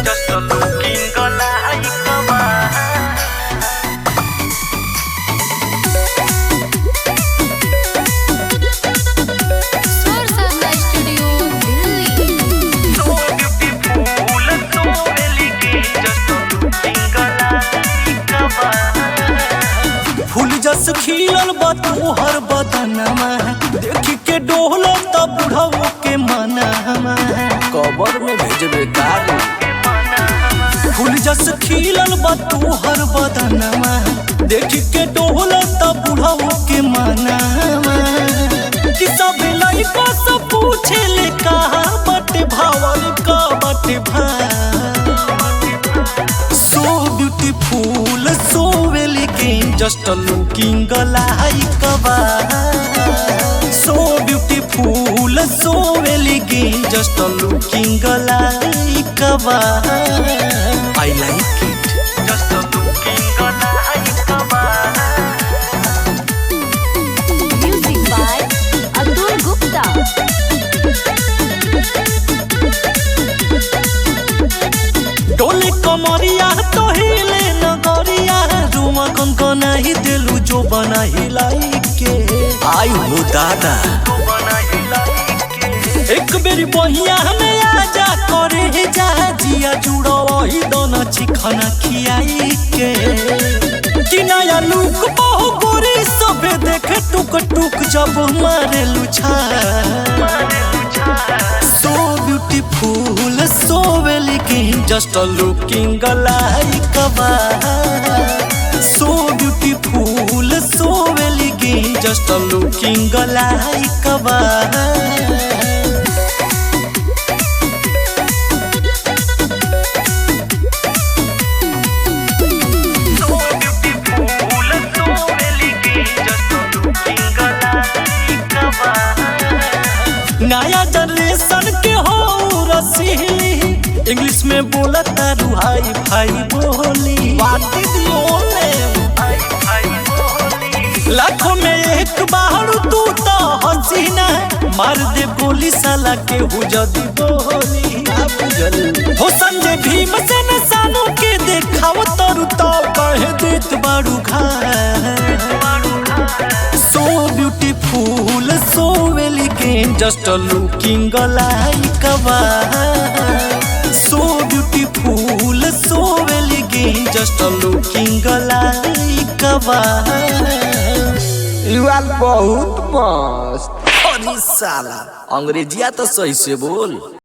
Just a looking like a man. Source of the studio, Delhi. So beautiful and so elegant. Just a looking like a man. फूल जस खिलल बा तोहर बदनमा देख के डोहलो त बुढ़ऊ के मनहमा कबर में भेजबे कारी। फूल जस खिलल बा तोहर बदनमा देख के डोहलो त बुढ़ऊ के मनहमा कि सब लइका सब पूछे ले कहा बटे भावल का बटे भाव। So beautiful, so elegant, just a looking like a man. So beautiful, so elegant, just a looking like a man. I like it. Just a looking like a man. Music by Atul Gupta. डोले कमरिया तो हिले नगरिया रुमा कनकना ही दिलू जो बना हिलाई के आई हो दादा। एक बेरी बहिया में आजा करे जा जिया जुड़ो ही दोनों चिखना खियाई के कि नया लुक बहु गोरी सबे देखे टुक टुक जब मारे लुछा। So beautiful, so elegant, just a looking like a man. So beautiful, so elegant, just a looking like a man. So beautiful and so elegant. Just a looking like a man. नया generation के हो रसीली English में बोला तारू hi fi बोली बाती दियोले लाखों में एक बार तू तो हसीना मार दे गोली साला के हो जदी बोली हो संजय भीम से न सानू के देखाव तरु तो कहे देत बारू घा। So beautiful, so elegant, just a looking like a man. So beautiful, so elegant, just a looking like a man. You are बहुत मस्त। अरे साला अंग्रेजिया तो सही से बोल।